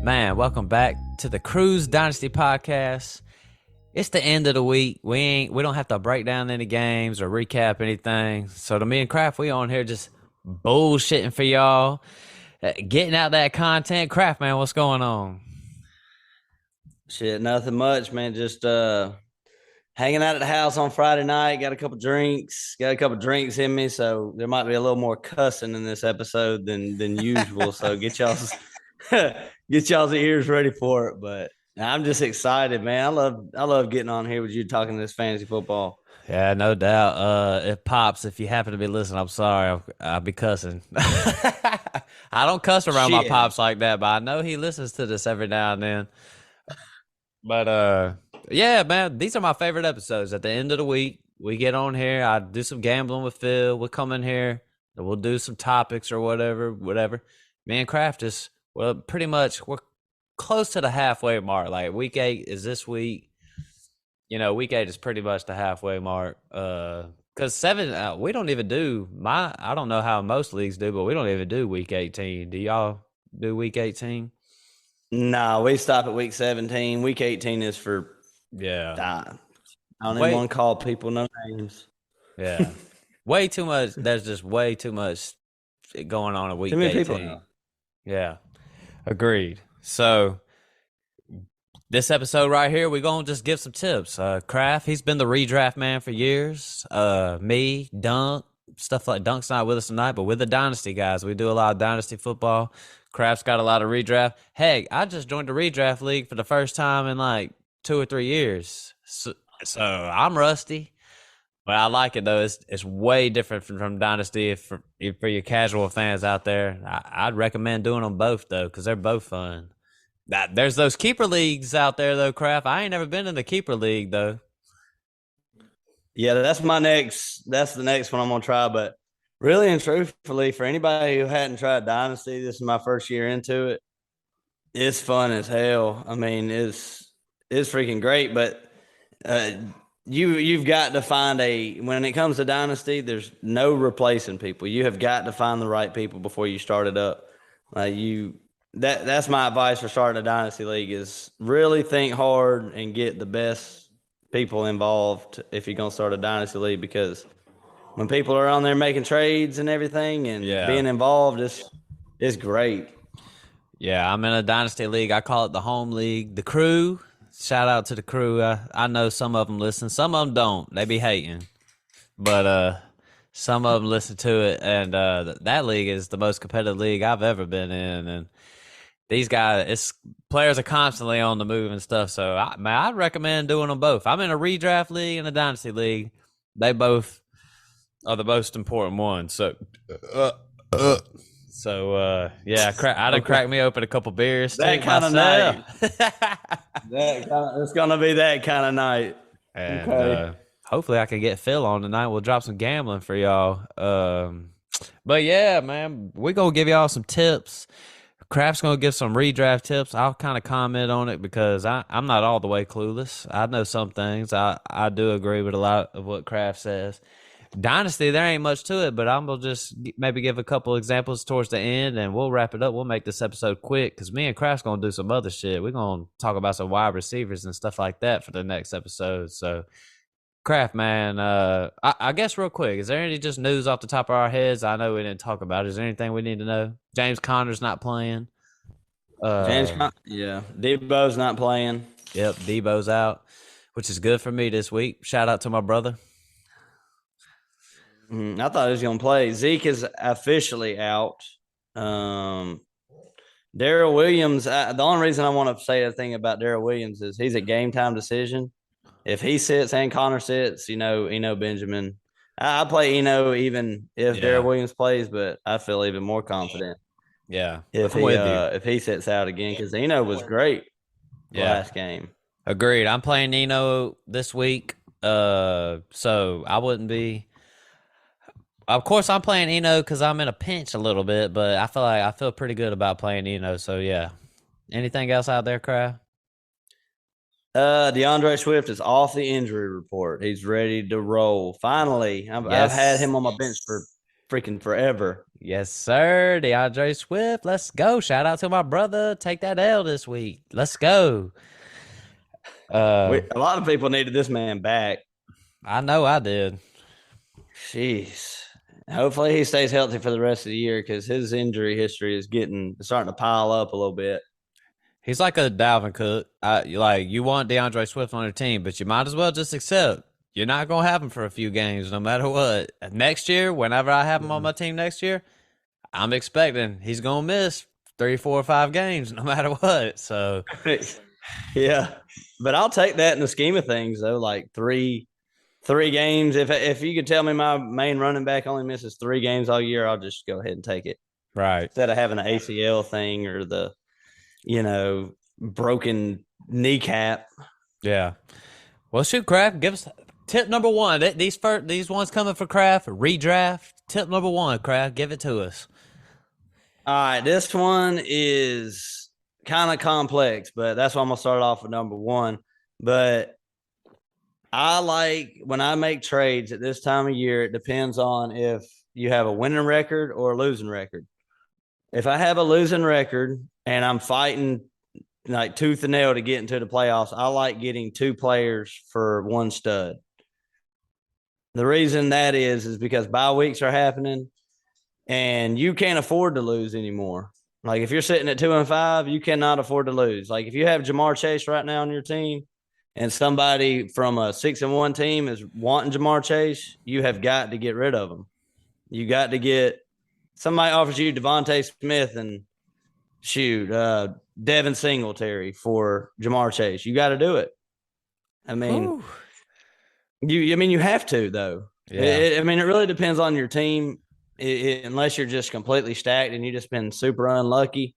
Man, welcome back to the Cruise Dynasty podcast. It's the end of the week. We don't have to break down any games or recap anything. So to me and Kraft, we on here just bullshitting for y'all, getting out that content. Kraft, man, what's going on? Shit, nothing much, man. Just hanging out at the house on Friday night. Got a couple drinks in me, so there might be a little more cussing in this episode than usual. So get y'all's ears ready for it. But I'm just excited, man. I love getting on here with you talking this fantasy football. Yeah, no doubt. If Pops, if you happen to be listening, I'm sorry. I'll be cussing. I don't cuss around my Pops like that, but I know he listens to this every now and then. But yeah, man, these are my favorite episodes. At the end of the week, we get on here. I do some gambling with Phil. We'll come in here. And we'll do some topics or whatever. Me and Kraft is, well, pretty much we're close to the halfway mark. Like week 8 is this week. You know, week 8 is pretty much the halfway mark. Because 7, we don't even do I don't know how most leagues do, but we don't even do week 18. Do y'all do week 18? No, we stop at week 17. Week 18 is for I don't even want to call people no names. Yeah. Way too much. There's just way too much going on at week 18. People. Yeah. Agreed. So this episode right here, we're going to just give some tips. Kraft, he's been the redraft man for years. Me, Dunk, stuff like Dunk's not with us tonight, but with the Dynasty guys, we do a lot of Dynasty football. Kraft's got a lot of redraft. Hey, I just joined the redraft league for the first time in like 2 or 3 years. So I'm rusty, but I like it though. It's way different from Dynasty. For your casual fans out there, I'd recommend doing them both though, because they're both fun. There's those keeper leagues out there though, Kraft. I ain't never been in the keeper league though. Yeah, that's the next one I'm gonna try. But really and truthfully, for anybody who hadn't tried Dynasty, this is my first year into it. It's fun as hell. I mean, it's freaking great. But you've got to find when it comes to Dynasty, there's no replacing people. You have got to find the right people before you start it up. That's my advice for starting a Dynasty league is really think hard and get the best people involved if you're going to start a Dynasty league, because when people are on there making trades and everything and being involved, it's great. Yeah, I'm in a Dynasty league. I call it the home league. The crew, shout out to the crew. I know some of them listen. Some of them don't. They be hating. But some of them listen to it. And that league is the most competitive league I've ever been in. And these guys, players are constantly on the move and stuff. So, I'd recommend doing them both. I'm in a redraft league and a Dynasty league. They both are the most important ones. So, I done cracked me open a couple beers. That kind of night. It's gonna be that kind of night. And okay. Hopefully, I can get Phil on tonight. We'll drop some gambling for y'all. But yeah, man, we're gonna give y'all some tips. Kraft's gonna give some redraft tips. I'll kind of comment on it because I'm not all the way clueless. I know some things. I do agree with a lot of what Kraft says. Dynasty, there ain't much to it, but I'm going to just maybe give a couple examples towards the end, and we'll wrap it up. We'll make this episode quick because me and Kraft's going to do some other shit. We're going to talk about some wide receivers and stuff like that for the next episode. So, Kraft, man, I guess real quick, is there any just news off the top of our heads? I know we didn't talk about it. Is there anything we need to know? James Conner's not playing. Debo's not playing. Yep, Debo's out, which is good for me this week. Shout out to my brother. I thought he was going to play. Zeke is officially out. Darrell Williams, the only reason I want to say a thing about Darrell Williams is he's a game time decision. If he sits and Connor sits, Eno Benjamin. I play Eno even if Darrell Williams plays, but I feel even more confident. Yeah. If he sits out again, because Eno was great last game. Agreed. I'm playing Eno this week. So I wouldn't be Of course, I'm playing Eno because I'm in a pinch a little bit, but I feel pretty good about playing Eno. So yeah. Anything else out there, Craft? DeAndre Swift is off the injury report. He's ready to roll. Finally, I've had Yes. him on my bench for freaking forever. Yes, sir. DeAndre Swift. Let's go. Shout out to my brother. Take that L this week. Let's go. A lot of people needed this man back. I know I did. Jeez. Hopefully he stays healthy for the rest of the year because his injury history is starting to pile up a little bit. He's like a Dalvin Cook. You want DeAndre Swift on your team, but you might as well just accept you're not gonna have him for a few games, no matter what. Next year, whenever I have him on my team next year, I'm expecting he's gonna miss 3, 4, or 5 games, no matter what. So, yeah, but I'll take that in the scheme of things, though. Like three games. If you could tell me my main running back only misses 3 games all year, I'll just go ahead and take it right, instead of having an ACL thing or the broken kneecap. yeah. Well, shoot, Kraft, give us tip number one. These ones coming for Kraft redraft. Tip number one, Kraft, give it to us. All right, this one is kind of complex, but that's why I'm gonna start off with number one. But I like when I make trades at this time of year, it depends on if you have a winning record or a losing record. If I have a losing record and I'm fighting like tooth and nail to get into the playoffs, I like getting 2 players for 1 stud. The reason that is because bye weeks are happening and you can't afford to lose anymore. Like if you're sitting at 2-5, you cannot afford to lose. Like if you have Jamar Chase right now on your team and somebody from a 6-1 team is wanting Jamar Chase, you have got to get rid of them. You got to get somebody offers you Devontae Smith and shoot, Devin Singletary for Jamar Chase. You got to do it. I mean, Whew. you have to though. Yeah. I mean, it really depends on your team, unless you're just completely stacked and you just been super unlucky.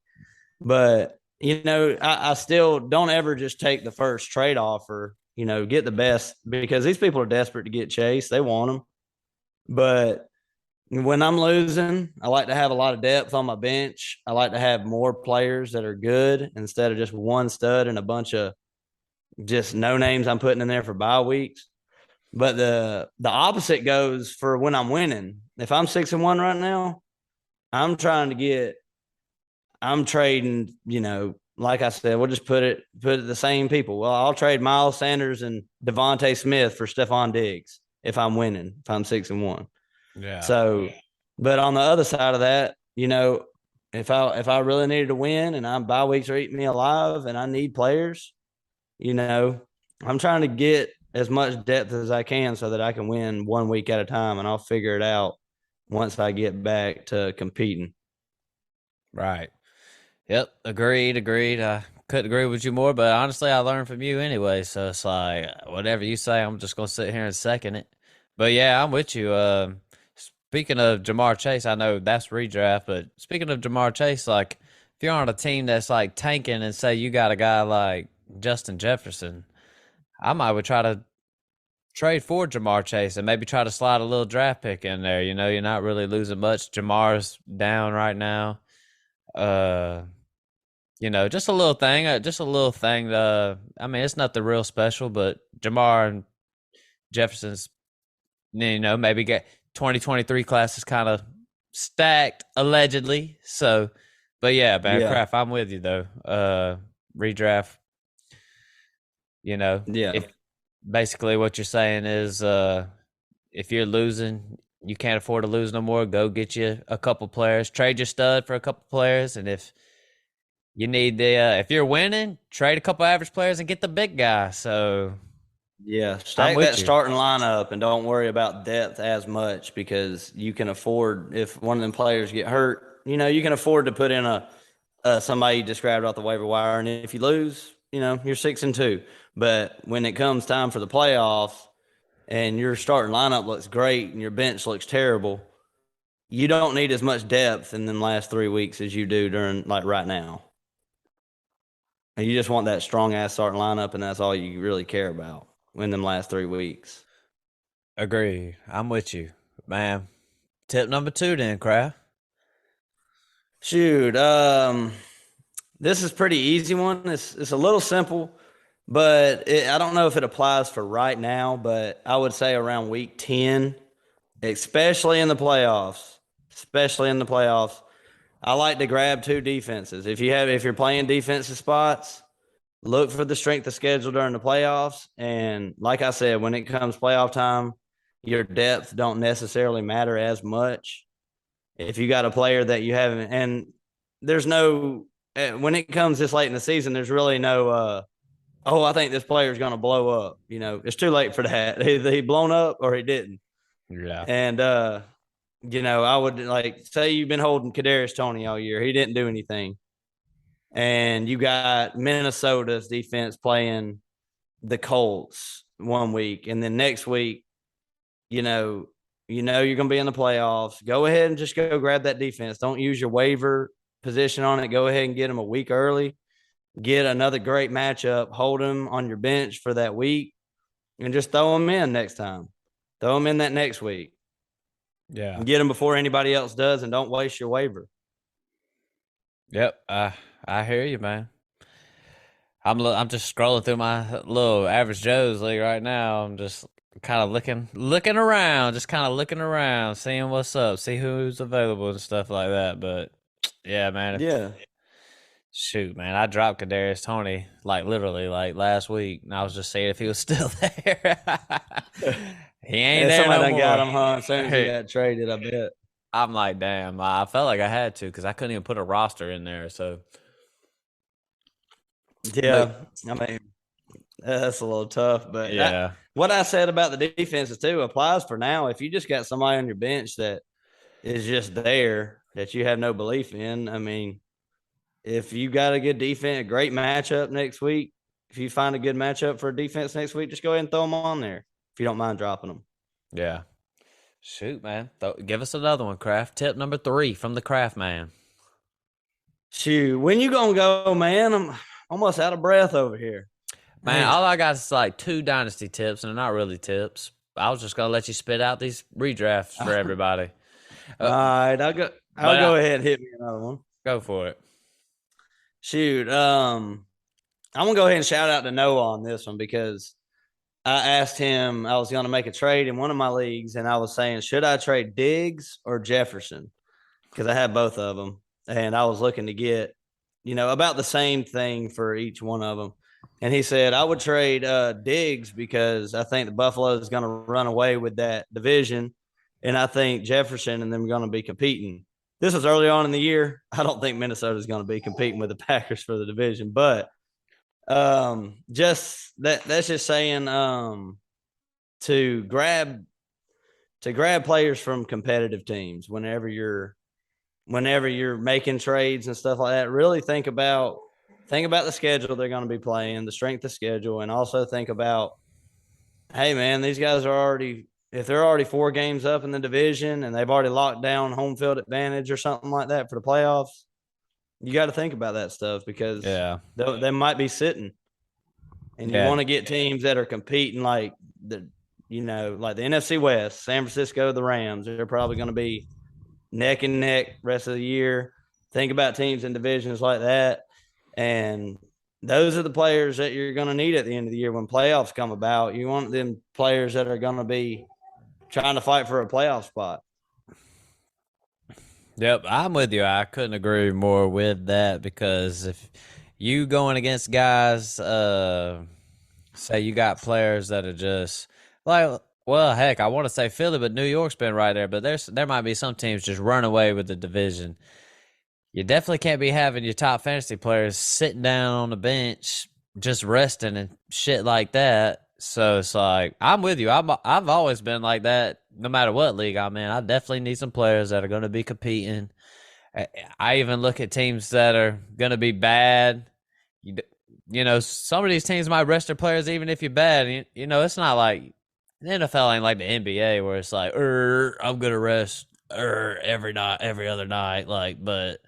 But I still don't ever just take the first trade offer. Get the best because these people are desperate to get Chase. They want him, but when I'm losing, I like to have a lot of depth on my bench. I like to have more players that are good instead of just 1 stud and a bunch of just no names I'm putting in there for bye weeks. But the opposite goes for when I'm winning. If I'm 6-1 right now, I'm trying to get. I'm trading. Like I said, we'll just put it the same people. Well, I'll trade Miles Sanders and Devontae Smith for Stephon Diggs if I'm winning. If I'm 6-1. Yeah. So, but on the other side of that, if I really needed to win and I'm bye weeks are eating me alive and I need players, I'm trying to get as much depth as I can so that I can win 1 week at a time, and I'll figure it out once I get back to competing. Right. Yep. Agreed. I couldn't agree with you more, but honestly, I learned from you anyway. So it's like whatever you say, I'm just gonna sit here and second it. But yeah, I'm with you. Speaking of Jamar Chase, I know that's redraft, but speaking of Jamar Chase, like if you're on a team that's like tanking and say you got a guy like Justin Jefferson, I might would try to trade for Jamar Chase and maybe try to slide a little draft pick in there. You're not really losing much. Jamar's down right now. Uh, just a little thing. Just a little thing. I mean, it's nothing real special, but Jamar and Jefferson's, maybe get 2023 class is kind of stacked allegedly. So, but yeah, man, Yeah, Kraft, I'm with you though. Redraft. yeah, If basically what you're saying is, if you're losing, you can't afford to lose no more. Go get you a couple players. Trade your stud for a couple players, and if you need if you're winning, trade a couple average players and get the big guy. So yeah. I'm Stack that with you. starting lineup and don't worry about depth as much because you can afford if one of them players get hurt. You can afford to put in somebody you described off the waiver wire, and if you lose, you're 6-2. But when it comes time for the playoffs and your starting lineup looks great and your bench looks terrible, you don't need as much depth in the last 3 weeks as you do during like right now. And you just want that strong ass starting lineup, and that's all you really care about in them last 3 weeks. Agree. I'm with you, man. Tip number 2 then, Kraft. Shoot, this is pretty easy one. It's a little simple, but I don't know if it applies for right now. But I would say around week 10, especially in the playoffs, especially in the playoffs, I like to grab 2 defenses. If you're playing defensive spots, look for the strength of schedule during the playoffs. And like I said, when it comes playoff time, your depth don't necessarily matter as much. If you got a player that you haven't, and there's no, when it comes this late in the season, there's really no, oh, I think this player is going to blow up. It's too late for that. Either he blown up or he didn't. Yeah. And, I would like say you've been holding Kadarius Toney all year. He didn't do anything. And you got Minnesota's defense playing the Colts one week, and then next week, you're going to be in the playoffs. Go ahead and just go grab that defense. Don't use your waiver position on it. Go ahead and get them a week early. Get another great matchup. Hold them on your bench for that week, and just throw them in next time. Throw them in that next week. Yeah. Get them before anybody else does, and don't waste your waiver. Yep, I hear you, man. I'm just scrolling through my little average Joe's league right now. I'm just kind of looking around, seeing what's up, see who's available and stuff like that. But yeah, man. Yeah. Shoot, man, I dropped Kadarius Toney like literally like last week, and I was just seeing if he was still there. He ain't there somebody no more. Got him, huh? As soon as he got traded, I bet. I'm like, damn. I felt like I had to because I couldn't even put a roster in there. So yeah, I mean, that's a little tough. But yeah, what I said about the defenses too applies for now. If you just got somebody on your bench that is just there that you have no belief in, I mean, if you got a good defense, a great matchup next week, if you find a good matchup for a defense next week, just go ahead and throw them on there if you don't mind dropping them. Yeah. Shoot, man. Give us another one, Kraft. Tip number 3 from the Kraft man. Shoot, when you gonna go, man? I'm almost out of breath over here. Man, all I got is like 2 dynasty tips, and they're not really tips. I was just gonna let you spit out these redrafts for everybody. All right, I'll go ahead and hit me another one. Go for it. Shoot, I'm gonna go ahead and shout out to Noah on this one because I asked him, I was gonna make a trade in one of my leagues, and I was saying, should I trade Diggs or Jefferson? Because I had both of them, and I was looking to get, about the same thing for each one of them. And he said, I would trade Diggs because I think the Buffalo is going to run away with that division. And I think Jefferson and them are going to be competing. This was early on in the year. I don't think Minnesota is going to be competing with the Packers for the division, but just that's just saying to grab players from competitive teams whenever you're making trades and stuff like that. Really think about the schedule they're going to be playing, the strength of schedule, and also think about, hey man, these guys are already, if they're already 4 games up in the division and they've already locked down home field advantage or something like that for the playoffs, you got to think about that stuff because they might be sitting, and you want to get teams that are competing like the NFC West, San Francisco, the Rams. They're probably going to be neck and neck rest of the year. Think about teams in divisions like that, and those are the players that you're going to need at the end of the year when playoffs come about. You want them players that are going to be trying to fight for a playoff spot. Yep, I'm with you. I couldn't agree more with that because if you going against guys, say you got players that are just like, well, heck, I want to say Philly, but New York's been right there. But there might be some teams just run away with the division. You definitely can't be having your top fantasy players sitting down on the bench just resting and shit like that. So it's like, I'm with you. I've always been like that no matter what league I'm in. I definitely need some players that are going to be competing. I even look at teams that are going to be bad. Some of these teams might rest their players even if you're bad. It's not like the NFL ain't like the NBA where it's like, I'm going to rest every night, every other night. But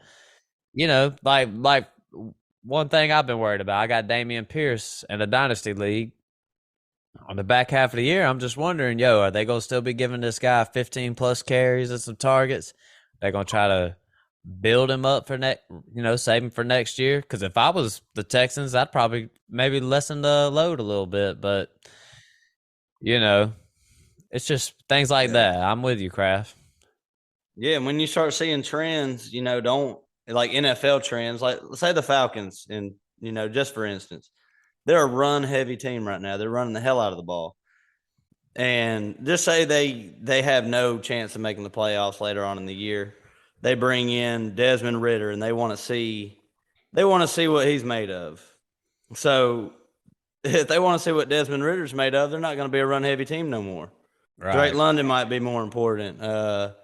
one thing I've been worried about, I got Damian Pierce in a dynasty league. On the back half of the year, I'm just wondering, are they going to still be giving this guy 15 plus carries and some targets? They're going to try to build him up for save him for next year. Because if I was the Texans, I'd probably maybe lessen the load a little bit. But, it's just things like that. I'm with you, Kraft. Yeah, and when you start seeing trends, don't like NFL trends, like let's say the Falcons, and just for instance, they're a run heavy team right now. They're running the hell out of the ball. And just say they have no chance of making the playoffs later on in the year. They bring in Desmond Ridder and they want to see what he's made of. So if they want to see what Desmond Ritter's made of, they're not going to be a run heavy team no more. Right. Drake London might be more important. Kyle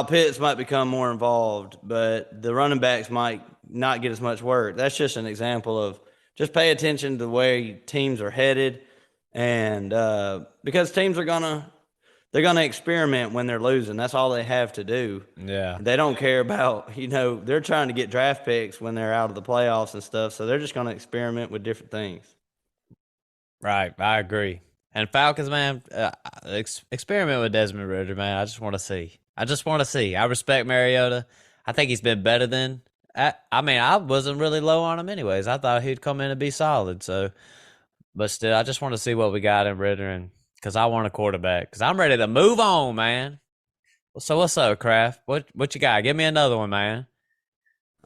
Pitts might become more involved, but the running backs might not get as much work. That's just an example of just pay attention to the way teams are headed. And because teams they're gonna experiment when they're losing. That's all they have to do. Yeah, they don't care about they're trying to get draft picks when they're out of the playoffs and stuff. So they're just gonna experiment with different things. Right, I agree. And Falcons, man, experiment with Desmond Ridder, man. I just want to see. I respect Mariota. I think he's been better than. I wasn't really low on him anyways. I thought he'd come in and be solid. So. But still, I just want to see what we got in Ridder, and because I want a quarterback. Because I'm ready to move on, man. So what's up, Kraft? What you got? Give me another one, man.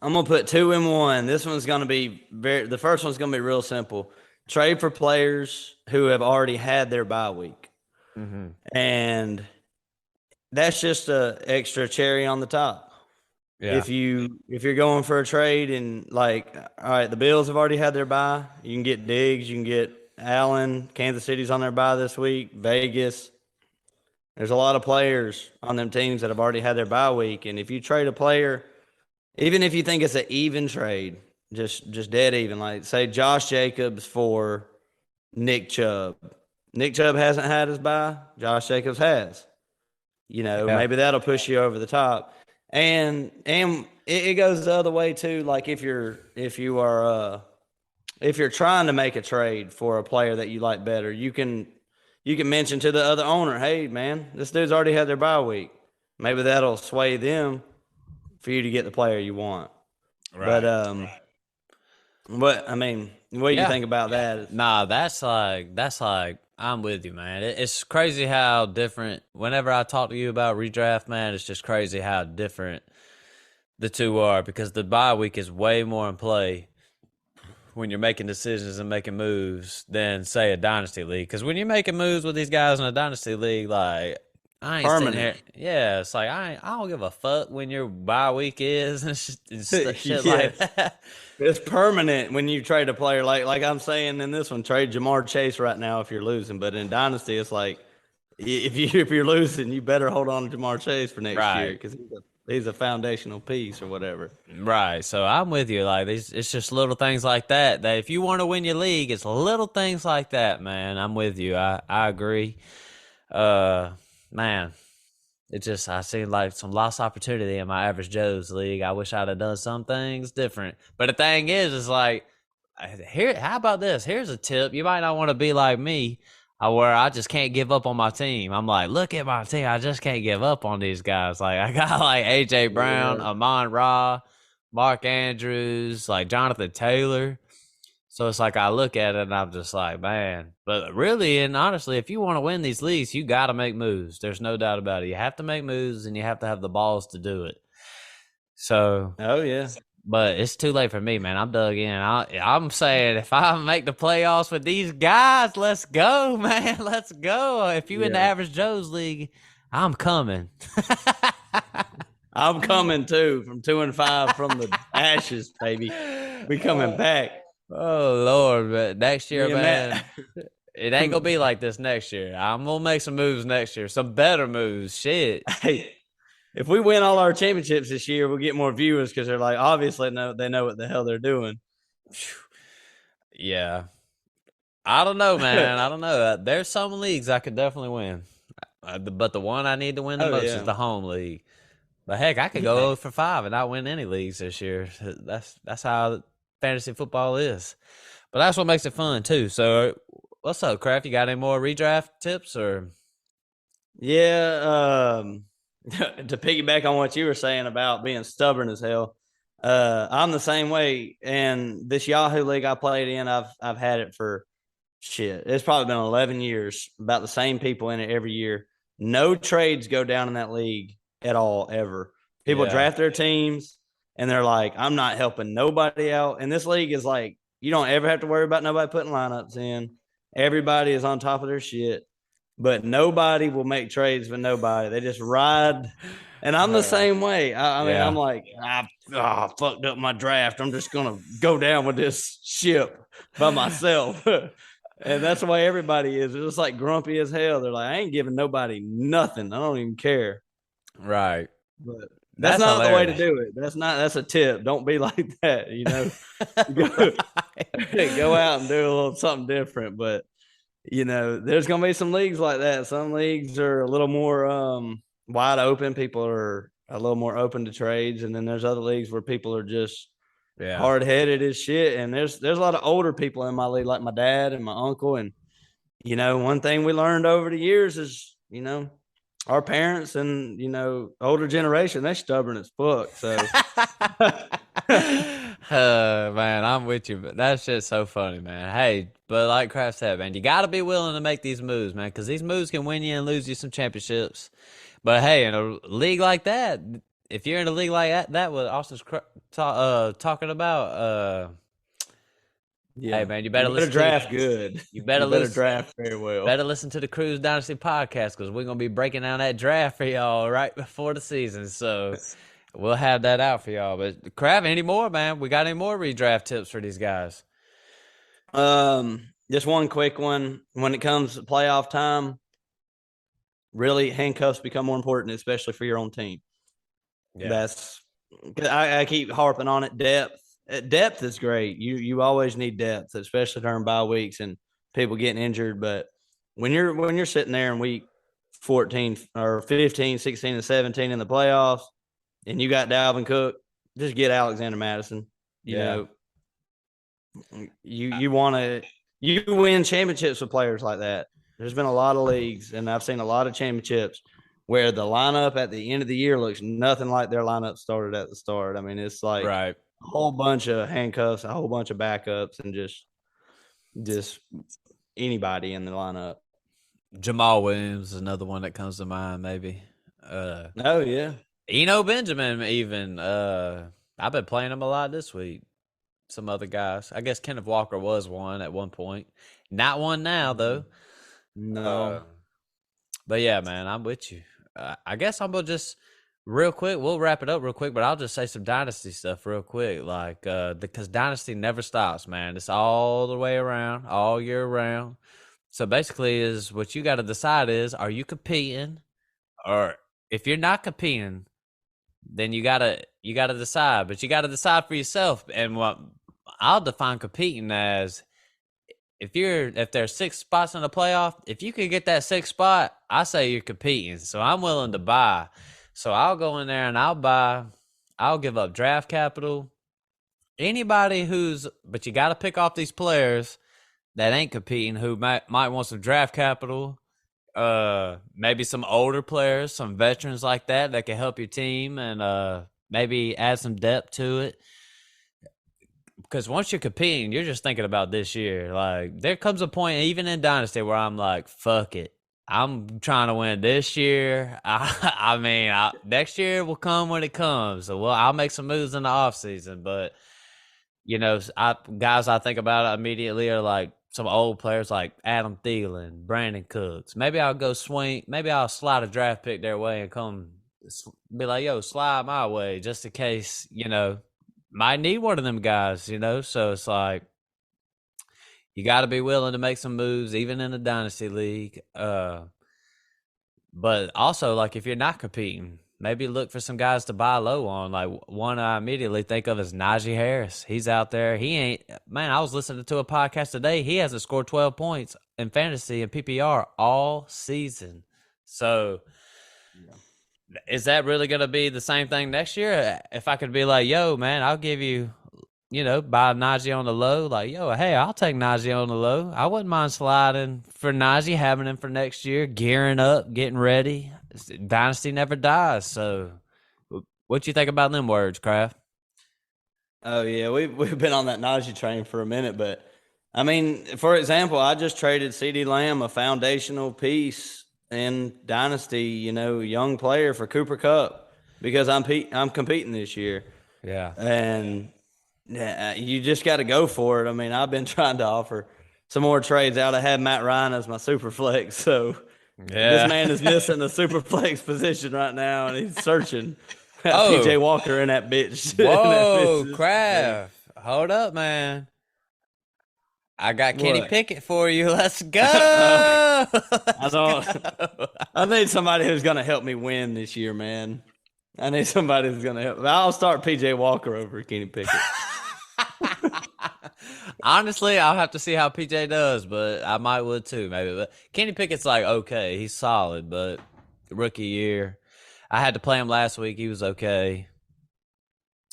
I'm gonna put 2 in 1. This one's gonna be the first one's gonna be real simple. Trade for players who have already had their bye week, and that's just a extra cherry on the top. Yeah. If you're going for a trade and all right, the Bills have already had their bye. You can get Diggs, you can get Allen. Kansas City's on their bye this week. Vegas. There's a lot of players on them teams that have already had their bye week, and if you trade a player, even if you think it's an even trade, just dead even, like say Josh Jacobs for Nick Chubb. Nick Chubb hasn't had his bye. Josh Jacobs has. Maybe that'll push you over the top. And it goes the other way too. Like if you're trying to make a trade for a player that you like better, you can mention to the other owner, hey man, this dude's already had their bye week. Maybe that'll sway them for you to get the player you want. Right. But what do you think about that? Nah, that's like I'm with you, man. It's crazy how different. Whenever I talk to you about redraft, man, it's just crazy how different the two are, because the bye week is way more in play when you're making decisions and making moves than, say, a dynasty league. Because when you're making moves with these guys in a dynasty league, like I ain't sitting here. Yeah, it's like I don't give a fuck when your bye week is and shit like that. It's permanent when you trade a player. Like I'm saying in this one, trade Jamar Chase right now if you're losing. But in Dynasty, it's like if you're losing, you better hold on to Jamar Chase for next year because he's a foundational piece or whatever. Right. So I'm with you. Like it's just little things like that if you want to win your league, it's little things like that, man. I'm with you. I agree. Man. I seen like some lost opportunity in my average Joe's league. I wish I'd have done some things different. But the thing is like, how about this? Here's a tip. You might not want to be like me, where I just can't give up on my team. I'm like, look at my team. I just can't give up on these guys. Like I got like AJ Brown, Amon-Ra, Mark Andrews, like Jonathan Taylor. So it's like I look at it and I'm just like, man. But really and honestly, if you want to win these leagues, you got to make moves. There's no doubt about it. You have to make moves and you have to have the balls to do it. So. Oh, yeah. But it's too late for me, man. I'm dug in. I'm saying if I make the playoffs with these guys, let's go, man. Let's go. If you in the average Joe's league, I'm coming. I'm coming too from 2-5 from the ashes, baby. We coming back. Oh Lord, but next year, man, it ain't gonna be like this next year. I'm gonna make some moves next year, some better moves. Shit. Hey, if we win all our championships this year, we'll get more viewers because they're like, obviously, they know what the hell they're doing. Yeah, I don't know, man. I don't know. There's some leagues I could definitely win, but the one I need to win the most is the home league. But heck, I could go 0-5 and not win any leagues this year. That's how fantasy football is. But that's what makes it fun too. So What's up, Kraft? You got any more redraft tips or? Yeah, to piggyback on what you were saying about being stubborn as hell, I'm the same way. And this Yahoo league I played in, I've had it for shit. It's probably been 11 years. About the same people in it every year. No trades go down in that league at all ever. People draft their teams, and they're like, "I'm not helping nobody out." And this league is like, you don't ever have to worry about nobody putting lineups in. Everybody is on top of their shit, but nobody will make trades with nobody. They just ride. And I'm the same way. I mean, I'm like, I fucked up my draft. I'm just gonna go down with this ship by myself. And that's the way everybody is. They're just like grumpy as hell. They're like, I ain't giving nobody nothing. I don't even care. Right. But that's not hilarious. The way to do it. That's a tip. Don't be like that, you know. Go out and do a little something different. But you know, there's gonna be some leagues like that. Some leagues are a little more wide open. People are a little more open to trades, and then there's other leagues where people are just hard headed as shit. And there's a lot of older people in my league, like my dad and my uncle. And you know, one thing we learned over the years is, you know, our parents and, you know, older generation, they're stubborn as fuck. So man, I'm with you, but that's just so funny, man. Hey, but like Kraft said, man, you got to be willing to make these moves, man, because these moves can win you and lose you some championships. But hey, in a league like that, if you're in a league like that, what Austin's talking about, hey man, you better listen draft good. You better draft very well. Better listen to the Cruise Dynasty podcast because we're gonna be breaking down that draft for y'all right before the season. So we'll have that out for y'all. But Kraft, any more, man? We got any more redraft tips for these guys? Just one quick one. When it comes to playoff time, really handcuffs become more important, especially for your own team. Yeah. That's I keep harping on it. Depth is great. You always need depth, especially during bye weeks and people getting injured. But when you're sitting there in week 14 or 15, 16, and 17 in the playoffs, and you got Dalvin Cook, just get Alexander Madison. You know, you win championships with players like that. There's been a lot of leagues, and I've seen a lot of championships where the lineup at the end of the year looks nothing like their lineup started at the start. I mean, it's like a whole bunch of handcuffs, a whole bunch of backups, and just anybody in the lineup. Jamal Williams is another one that comes to mind, maybe. Oh, yeah. Eno Benjamin, even. I've been playing him a lot this week. Some other guys. I guess Kenneth Walker was one at one point. Not one now, though. No. But yeah, man, I'm with you. I guess I'm going to just real quick, we'll wrap it up real quick, but I'll just say some Dynasty stuff real quick. Like, because Dynasty never stops, man. It's all the way around, all year round. So basically is what you got to decide is, are you competing? Or if you're not competing, then you gotta decide. But you got to decide for yourself. And what I'll define competing as, if there's 6 spots in the playoff, if you can get that 6th spot, I say you're competing. So I'm willing to buy. So I'll go in there and I'll give up draft capital. Anybody but you got to pick off these players that ain't competing who might want some draft capital. Maybe some older players, some veterans like that can help your team and maybe add some depth to it. Because once you're competing, you're just thinking about this year. Like, there comes a point, even in Dynasty, where I'm like, fuck it. I'm trying to win this year. I mean, next year will come when it comes. So, I'll make some moves in the offseason. But, you know, guys I think about immediately are like some old players like Adam Thielen, Brandon Cooks. Maybe I'll go swing. Maybe I'll slide a draft pick their way and come be like, yo, slide my way just in case, you know, might need one of them guys, you know? So it's like, you got to be willing to make some moves, even in the Dynasty League. But also, like, if you're not competing, maybe look for some guys to buy low on. Like, one I immediately think of is Najee Harris. He's out there. I was listening to a podcast today. He hasn't scored 12 points in fantasy and PPR all season. So, is that really going to be the same thing next year? If I could be like, yo, man, I'll give you buy Najee on the low. Like, hey, I'll take Najee on the low. I wouldn't mind sliding for Najee, having him for next year, gearing up, getting ready. Dynasty never dies. So, what you think about them words, Kraft? Oh yeah, we've been on that Najee train for a minute, but I mean, for example, I just traded CeeDee Lamb, a foundational piece in Dynasty, young player, for Cooper Kupp because I'm competing this year. Yeah. And you just got to go for it. I mean, I've been trying to offer some more trades out. I had Matt Ryan as my super flex, so this man is missing the super flex position right now, and he's searching. PJ Walker in that bitch. Whoa, Kraft. Hold up, man. I got Kenny Pickett for you. Let's go. I need somebody who's going to help me win this year, man. I need somebody who's going to help. I'll start PJ Walker over Kenny Pickett. Honestly, I'll have to see how PJ does, but I might would too, maybe. But Kenny Pickett's like, okay, he's solid, but rookie year. I had to play him last week. He was okay.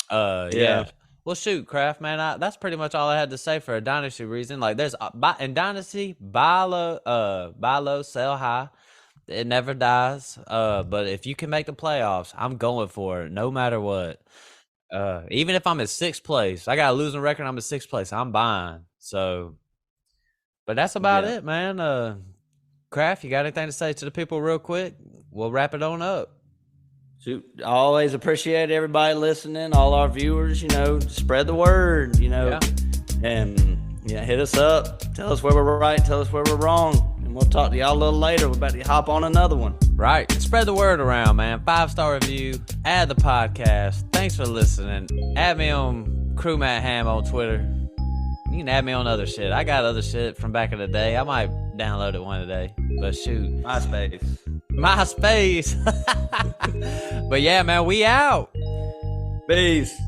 Yeah. Well, shoot, Kraft, man. That's pretty much all I had to say for a dynasty reason. Like, there's in dynasty, buy low, sell high. It never dies. But if you can make the playoffs, I'm going for it, no matter what. Even if I'm in sixth place, I got a losing record. I'm in sixth place. I'm buying. So, but that's about it, man. Kraft, you got anything to say to the people real quick? We'll wrap it on up. Shoot, I always appreciate everybody listening, all our viewers, spread the word, and hit us up. Tell us where we're right, tell us where we're wrong, and we'll talk to y'all a little later. We're about to hop on another one. Right. Spread the word around, man. 5-star review, add the podcast. Thanks for listening. Add me on Crew Matt Hamm on Twitter. You can add me on other shit. I got other shit from back in the day. I might download it one day, but shoot. MySpace. But yeah, man, we out. Peace.